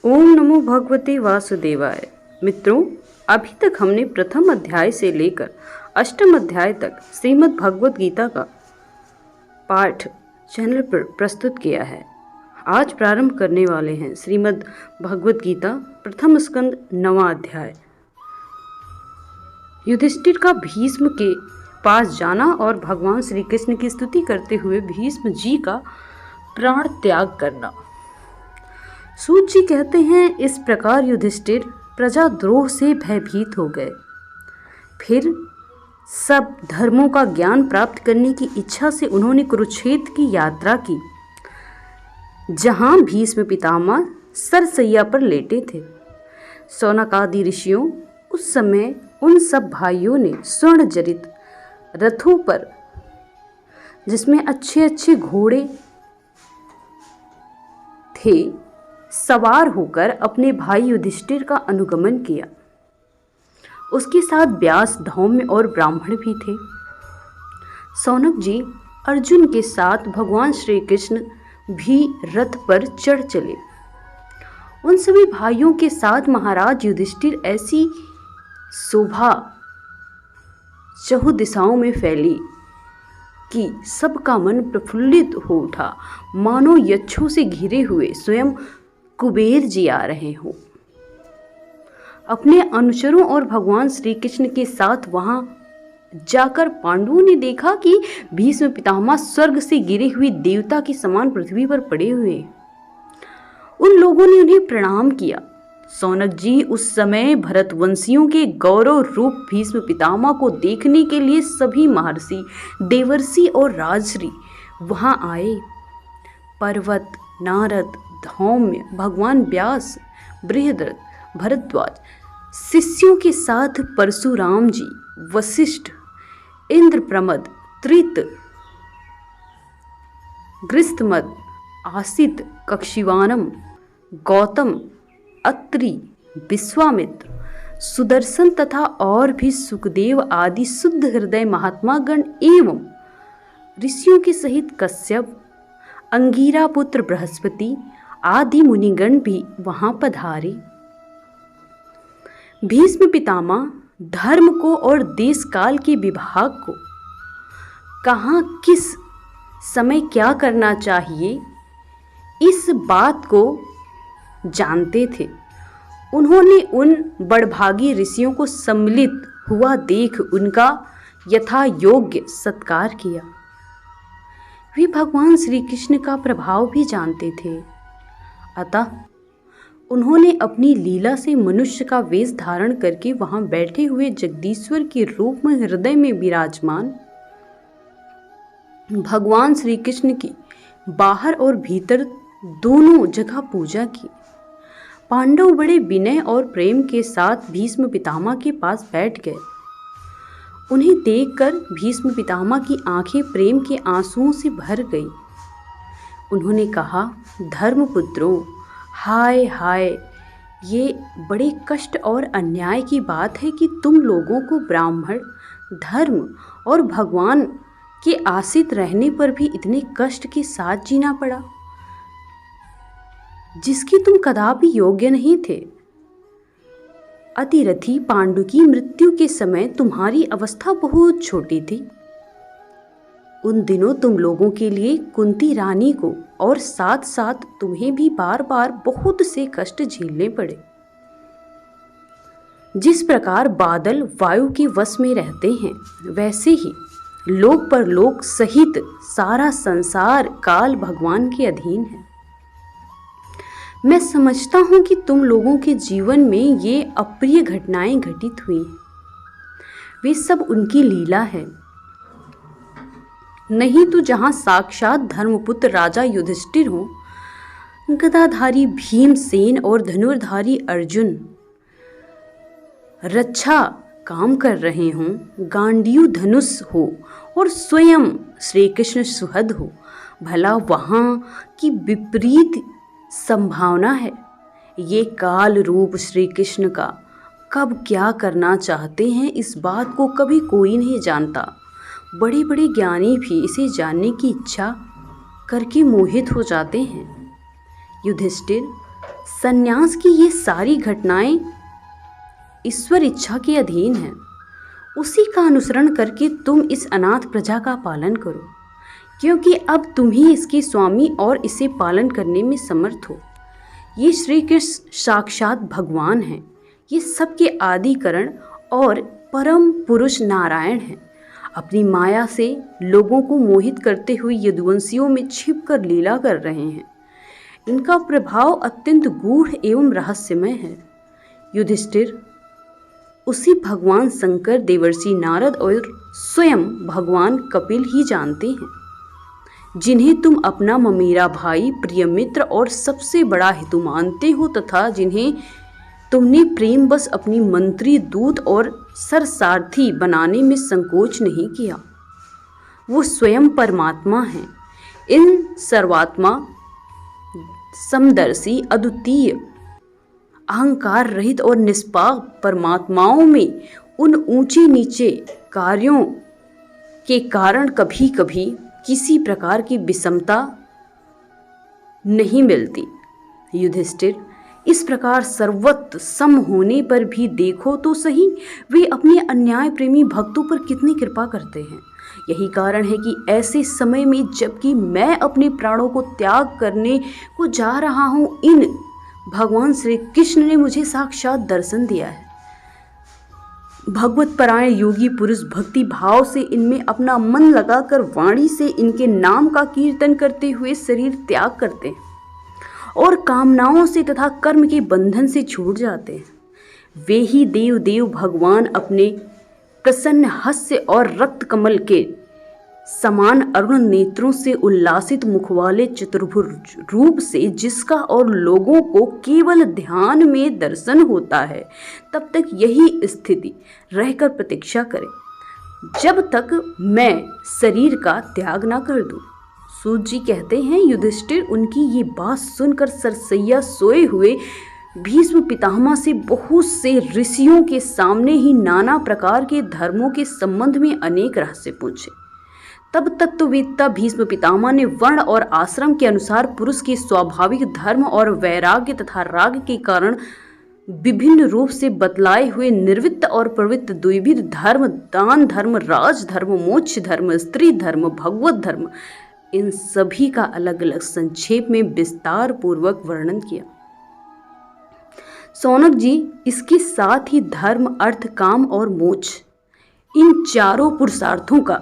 ओम नमो भगवते वासुदेवाय। मित्रों, अभी तक हमने प्रथम अध्याय से लेकर अष्टम अध्याय तक श्रीमद् भगवत गीता का पाठ चैनल पर प्रस्तुत किया है। आज प्रारंभ करने वाले हैं श्रीमद् भगवत गीता प्रथम स्कंद 9वां अध्याय। युधिष्ठिर का भीष्म के पास जाना और भगवान श्री कृष्ण की स्तुति करते हुए भीष्म जी का प्राण त्याग करना। सूत जी कहते हैं, इस प्रकार युधिष्ठिर प्रजाद्रोह से भयभीत हो गए। फिर सब धर्मों का ज्ञान प्राप्त करने की इच्छा से उन्होंने कुरुक्षेत्र की यात्रा की, जहां भीष्म पितामह सरसैया पर लेटे थे। शौनकादि ऋषियों उस समय उन सब भाइयों ने स्वर्ण जड़ित रथों पर, जिसमें अच्छे अच्छे घोड़े थे, सवार होकर अपने भाई युधिष्ठिर का अनुगमन किया। उसके साथ व्यास, धौम्य और ब्राह्मण भी थे। शौनक जी अर्जुन के साथ भगवान श्री कृष्ण भी रथ पर चढ़ चले। उन सभी भाइयों के साथ महाराज युधिष्ठिर ऐसी शोभा चहुदिशाओं में फैली कि सबका मन प्रफुल्लित हो उठा, मानो यक्षों से घिरे हुए स्वयं कुबेर जी आ रहे हों। अपने अनुचरों और भगवान श्री कृष्ण के साथ वहां जाकर पांडवों ने देखा कि भीष्म पितामह स्वर्ग से गिरे हुए देवता के समान पृथ्वी पर पड़े हुए। उन लोगों ने उन्हें प्रणाम किया। शौनक जी उस समय भरतवंशियों के गौरव रूप भीष्म पितामह को देखने के लिए सभी महर्षि, देवर्षि और राजर्षि वहां आए। पर्वत, नारद, धौम्य, भगवान व्यास, बृहद्रथ, भरद्वाज, शिष्यों के साथ परशुराम जी, वशिष्ठ, इंद्रप्रमद, त्रित, गृहस्थमद, आसित, कक्षिवानम, गौतम, अत्रि, विश्वामित्र, सुदर्शन तथा और भी सुखदेव आदि शुद्ध हृदय महात्मागण एवं ऋषियों के सहित कश्यप, अंगीरा पुत्र बृहस्पति आदि मुनिगण भी वहां पधारे। भीष्म पितामह धर्म को और देश काल के विभाग को, कहाँ किस समय क्या करना चाहिए, इस बात को जानते थे। उन्होंने उन बड़भागी ऋषियों को सम्मिलित हुआ देख उनका यथा योग्य सत्कार किया। वे भगवान श्री कृष्ण का प्रभाव भी जानते थे, अतः उन्होंने अपनी लीला से मनुष्य का वेश धारण करके वहां बैठे हुए जगदीश्वर के रूप में हृदय में विराजमान भगवान श्री कृष्ण की बाहर और भीतर दोनों जगह पूजा की। पांडव बड़े विनय और प्रेम के साथ भीष्म पितामह के पास बैठ गए। उन्हें देखकर भीष्म पितामह की आंखें प्रेम के आंसुओं से भर गई। उन्होंने कहा, धर्मपुत्रों, हाय हाय, ये बड़े कष्ट और अन्याय की बात है कि तुम लोगों को ब्राह्मण, धर्म और भगवान के आश्रित रहने पर भी इतने कष्ट के साथ जीना पड़ा, जिसके तुम कदापि योग्य नहीं थे। अतिरथी पांडु की मृत्यु के समय तुम्हारी अवस्था बहुत छोटी थी। उन दिनों तुम लोगों के लिए कुंती रानी को और साथ साथ तुम्हें भी बार बार बहुत से कष्ट झेलने पड़े। जिस प्रकार बादल वायु के वश में रहते हैं, वैसे ही लोक परलोक सहित सारा संसार काल भगवान के अधीन है। मैं समझता हूं कि तुम लोगों के जीवन में ये अप्रिय घटनाएं घटित हुई हैं, वे सब उनकी लीला है। नहीं तो जहां साक्षात धर्मपुत्र राजा युधिष्ठिर हो, गदाधारी भीमसेन और धनुर्धारी अर्जुन रक्षा काम कर रहे हों, गांडीव धनुष हो और स्वयं श्री कृष्ण सुहद हो, भला वहां की विपरीत संभावना है। ये काल रूप श्री कृष्ण का कब क्या करना चाहते हैं, इस बात को कभी कोई नहीं जानता। बड़े बड़े ज्ञानी भी इसे जानने की इच्छा करके मोहित हो जाते हैं। युधिष्ठिर, संन्यास की ये सारी घटनाएं ईश्वर इच्छा के अधीन है। उसी का अनुसरण करके तुम इस अनाथ प्रजा का पालन करो, क्योंकि अब तुम ही इसके स्वामी और इसे पालन करने में समर्थ हो। ये श्री कृष्ण साक्षात भगवान हैं। ये सबके आदि कारण और परम पुरुष नारायण हैं। अपनी माया से लोगों को मोहित करते हुए यदुवंशियों में छिपकर लीला कर रहे हैं। इनका प्रभाव अत्यंत गूढ़ एवं रहस्यमय है। युधिष्ठिर, उसी भगवान शंकर, देवर्षि नारद और स्वयं भगवान कपिल ही जानते हैं, जिन्हें तुम अपना ममेरा भाई, प्रिय मित्र और सबसे बड़ा हितु मानते हो, तथा जिन्हें तुमने प्रेम बस अपनी मंत्री, दूत और सरसारथी बनाने में संकोच नहीं किया। वो स्वयं परमात्मा हैं। इन सर्वात्मा, समदर्शी, अद्वितीय, अहंकार रहित और निष्पाप परमात्माओं में उन ऊंचे नीचे कार्यों के कारण कभी कभी किसी प्रकार की विषमता नहीं मिलती। युधिष्ठिर, इस प्रकार सर्वत्र सम होने पर भी देखो तो सही, वे अपने अन्याय प्रेमी भक्तों पर कितनी कृपा करते हैं। यही कारण है कि ऐसे समय में, जबकि मैं अपने प्राणों को त्याग करने को जा रहा हूँ, इन भगवान श्री कृष्ण ने मुझे साक्षात दर्शन दिया है। भगवत परायण योगी पुरुष भक्ति भाव से इनमें अपना मन लगाकर वाणी से इनके नाम का कीर्तन करते हुए शरीर त्याग करते हैं और कामनाओं से तथा कर्म के बंधन से छूट जाते हैं। वे ही देव देव भगवान अपने प्रसन्न हास्य और रक्त कमल के समान अरुण नेत्रों से, उल्लासित मुख वाले चतुर्भुज रूप से, जिसका और लोगों को केवल ध्यान में दर्शन होता है, तब तक यही स्थिति रहकर प्रतीक्षा करें, जब तक मैं शरीर का त्याग ना कर दूं। सूत जी कहते हैं, युधिष्ठिर, उनकी ये बात सुनकर सरसैया सोए हुए भीष्म पितामह से बहुत से ऋषियों के सामने ही नाना प्रकार के धर्मों के संबंध में अनेक रहस्य पूछे। तब तत्ववेत्ता भीष्म पितामह ने वर्ण और आश्रम के अनुसार पुरुष के स्वाभाविक धर्म और वैराग्य तथा राग के कारण विभिन्न रूप से बतलाए हुए निर्वृत्त और प्रवृत्त द्विविध धर्म, दान धर्म, राज धर्म, मोक्ष धर्म, स्त्री धर्म, भगवत धर्म, इन सभी का अलग अलग संक्षेप में विस्तार पूर्वक वर्णन किया। सौनक जी, इसके साथ ही धर्म, अर्थ, काम और मोक्ष, इन चारों पुरुषार्थों का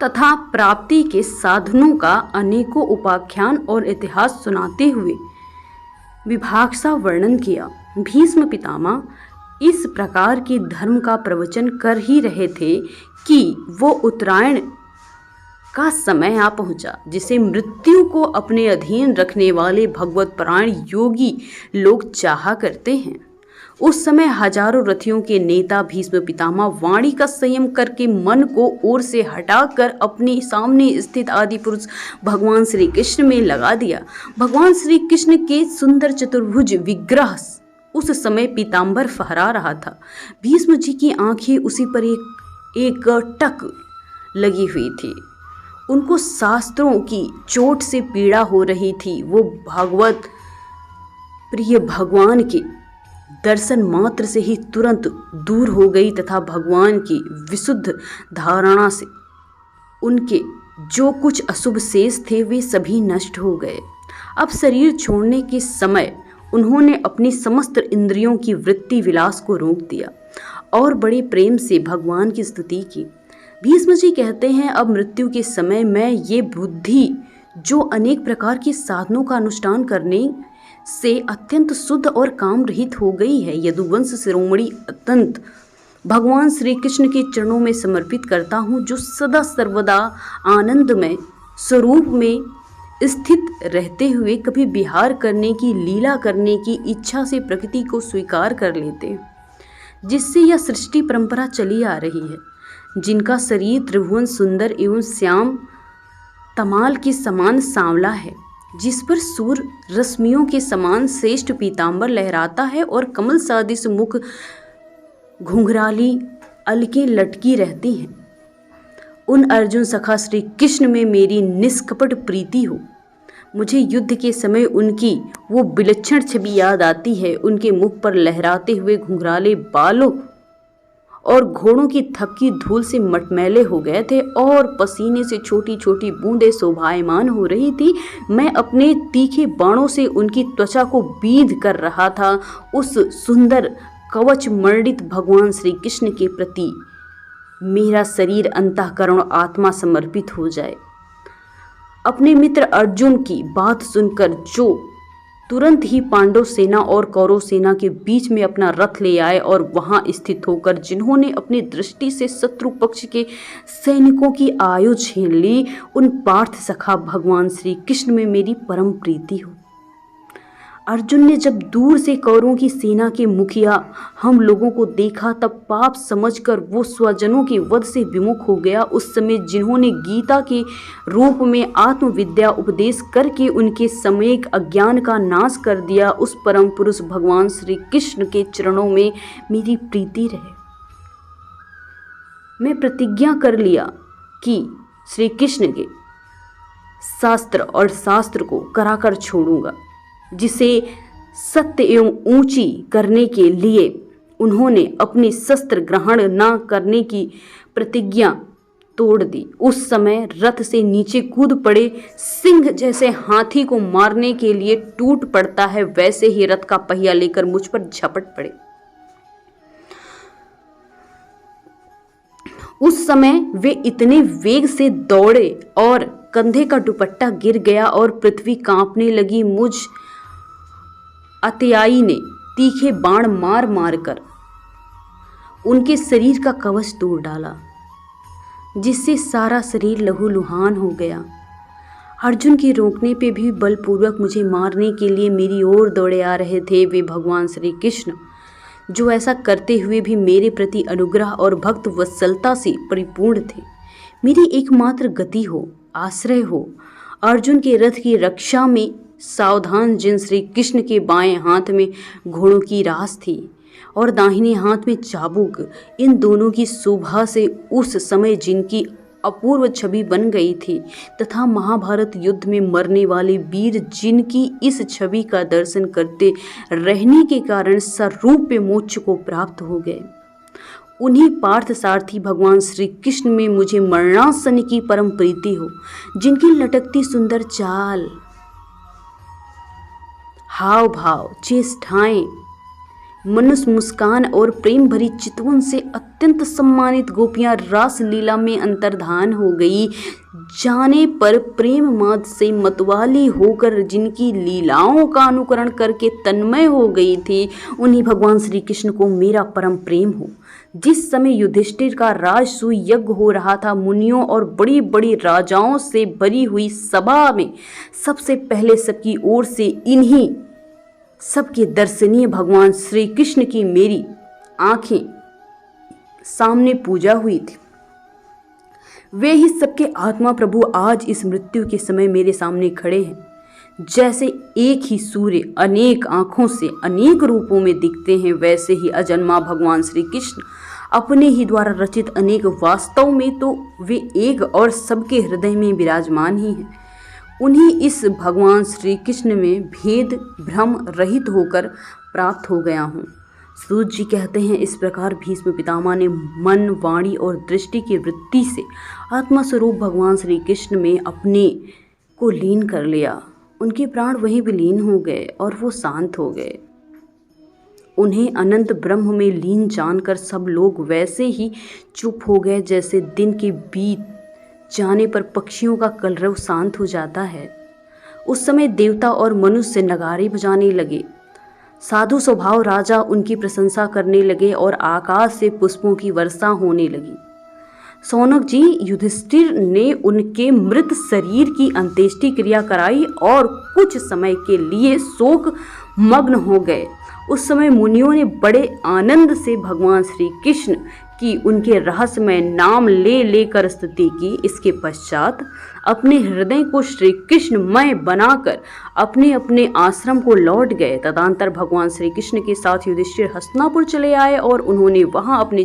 तथा प्राप्ति के साधनों का अनेकों उपाख्यान और इतिहास सुनाते हुए विभाग सा वर्णन किया। भीष्म पितामह इस प्रकार के धर्म का प्रवचन कर ही रहे थे कि वो उत्तरायण का समय आ पहुंचा, जिसे मृत्यु को अपने अधीन रखने वाले भगवत परायण योगी लोग चाहा करते हैं। उस समय हजारों रथियों के नेता भीष्म पितामह वाणी का संयम करके मन को ओर से हटाकर अपने सामने स्थित आदि पुरुष भगवान श्री कृष्ण में लगा दिया। भगवान श्री कृष्ण के सुंदर चतुर्भुज विग्रह उस समय पीतांबर फहरा रहा था। भीष्म जी की आंखें उसी पर एक टक लगी हुई थी। उनको शास्त्रों की चोट से पीड़ा हो रही थी। वो भागवत प्रिय भगवान के दर्शन मात्र से ही तुरंत दूर हो गई तथा भगवान की विशुद्ध धारणा से उनके जो कुछ अशुभ शेष थे वे सभी नष्ट हो गए। अब शरीर छोड़ने के समय उन्होंने अपनी समस्त इंद्रियों की वृत्ति विलास को रोक दिया और बड़े प्रेम से भगवान की स्तुति की। भीष्म जी कहते हैं, अब मृत्यु के समय मैं ये बुद्धि जो अनेक प्रकार के साधनों का अनुष्ठान करने से अत्यंत शुद्ध और काम रहित हो गई है, यदुवंश शिरोमणि अत्यंत भगवान श्री कृष्ण के चरणों में समर्पित करता हूँ, जो सदा सर्वदा आनंदमय स्वरूप में स्थित रहते हुए कभी विहार करने की, लीला करने की इच्छा से प्रकृति को स्वीकार कर लेते हैं, जिससे यह सृष्टि परंपरा चली आ रही है। जिनका शरीर त्रिभुवन सुंदर एवं श्याम तमाल के समान सांवला है, जिस पर सूर्य रश्मियों के समान श्रेष्ठ पीतांबर लहराता है और कमल सदृश मुख घुंघराली अलके लटकी रहती हैं, उन अर्जुन सखा श्री कृष्ण में मेरी निष्कपट प्रीति हो। मुझे युद्ध के समय उनकी वो विलक्षण छवि याद आती है। उनके मुख पर लहराते हुए घुंघराले बालों और घोड़ों की थपकी धूल से मटमैले हो गए थे और पसीने से छोटी छोटी बूंदें शोभायमान हो रही थी। मैं अपने तीखे बाणों से उनकी त्वचा को बींध कर रहा था। उस सुंदर कवच मंडित भगवान श्री कृष्ण के प्रति मेरा शरीर, अंतःकरण, आत्मा समर्पित हो जाए। अपने मित्र अर्जुन की बात सुनकर जो तुरंत ही पांडव सेना और कौरव सेना के बीच में अपना रथ ले आए और वहां स्थित होकर जिन्होंने अपनी दृष्टि से शत्रु पक्ष के सैनिकों की आयु छीन ली, उन पार्थ सखा भगवान श्री कृष्ण में मेरी परम प्रीति हो। अर्जुन ने जब दूर से कौरवों की सेना के मुखिया हम लोगों को देखा, तब पाप समझकर वो स्वजनों के वध से विमुख हो गया। उस समय जिन्होंने गीता के रूप में आत्मविद्या उपदेश करके उनके सामयिक अज्ञान का नाश कर दिया, उस परम पुरुष भगवान श्री कृष्ण के चरणों में मेरी प्रीति रहे। मैं प्रतिज्ञा कर लिया कि श्री कृष्ण के शास्त्र और शास्त्र को कराकर छोड़ूंगा, जिसे सत्य एवं ऊंची करने के लिए उन्होंने अपनी शस्त्र ग्रहण न करने की प्रतिज्ञा तोड़ दी। उस समय रथ से नीचे कूद पड़े। सिंह जैसे हाथी को मारने के लिए टूट पड़ता है, वैसे ही रथ का पहिया लेकर मुझ पर झपट पड़े। उस समय वे इतने वेग से दौड़े और कंधे का दुपट्टा गिर गया और पृथ्वी कांपने लगी। मुझ अत्याई ने तीखे बाण मार मार कर उनके शरीर का कवच तोड़ डाला, जिससे सारा शरीर लहूलुहान हो गया। अर्जुन के रोकने पे भी बलपूर्वक मुझे मारने के लिए मेरी ओर दौड़े आ रहे थे वे भगवान श्री कृष्ण, जो ऐसा करते हुए भी मेरे प्रति अनुग्रह और भक्त वत्सलता से परिपूर्ण थे। मेरी एकमात्र गति हो, आश्रय हो। अर्जुन के रथ की रक्षा में सावधान जिन श्री कृष्ण के बाएं हाथ में घोड़ों की रास थी और दाहिने हाथ में चाबुक, इन दोनों की शोभा से उस समय जिनकी अपूर्व छवि बन गई थी तथा महाभारत युद्ध में मरने वाले वीर जिनकी इस छवि का दर्शन करते रहने के कारण सर्वरूप मोक्ष को प्राप्त हो गए, उन्हीं पार्थ सारथी भगवान श्री कृष्ण में मुझे मरणासन की परम प्रीति हो, जिनकी लटकती सुंदर चाल, हाव भाव, चेष्टाएं, मनुष्य मुस्कान और प्रेम भरी चितवन से अत्यंत सम्मानित गोपियां रास लीला में अंतर्धान हो गई। जाने पर प्रेम माद से मतवाली होकर जिनकी लीलाओं का अनुकरण करके तन्मय हो गई थी, उन्हीं भगवान श्री कृष्ण को मेरा परम प्रेम हो। जिस समय युधिष्ठिर का राजसूय यज्ञ हो रहा था, मुनियों और बड़ी बड़ी राजाओं से भरी हुई सभा में सबसे पहले सबकी ओर से इन्हीं सबके दर्शनीय भगवान श्री कृष्ण की मेरी आंखें सामने पूजा हुई थी। वे ही सबके आत्मा प्रभु आज इस मृत्यु के समय मेरे सामने खड़े हैं। जैसे एक ही सूर्य अनेक आँखों से अनेक रूपों में दिखते हैं, वैसे ही अजन्मा भगवान श्री कृष्ण अपने ही द्वारा रचित अनेक वास्तव में तो वे एक और सबके हृदय में विराजमान ही हैं। उन्हीं इस भगवान श्री कृष्ण में भेद भ्रम रहित होकर प्राप्त हो गया हूँ। सूत जी कहते हैं, इस प्रकार भीष्म पितामह ने मन, वाणी और दृष्टि की वृत्ति से आत्मस्वरूप भगवान श्री कृष्ण में अपने को लीन कर लिया। उनके प्राण वहीं विलीन हो गए और वो शांत हो गए। उन्हें अनंत ब्रह्म में लीन जानकर सब लोग वैसे ही चुप हो गए जैसे दिन के बीत जाने पर पक्षियों का कलरव शांत हो जाता है। उस समय देवता और मनुष्य नगारे बजाने लगे। साधु स्वभाव राजा उनकी प्रशंसा करने लगे और आकाश से पुष्पों की वर्षा होने लगी। सौनक जी युधिष्ठिर ने उनके मृत शरीर की अंत्येष्टि क्रिया कराई और कुछ समय के लिए शोक मग्न हो गए। उस समय मुनियों ने बड़े आनंद से भगवान श्री कृष्ण की उनके रहस्यमय नाम ले लेकर स्तुति की। इसके पश्चात अपने हृदय को श्री कृष्णमय बनाकर अपने अपने आश्रम को लौट गए। तदंतर भगवान श्री कृष्ण के साथ युधिष्ठिर हस्तिनापुर चले आए और उन्होंने वहां अपने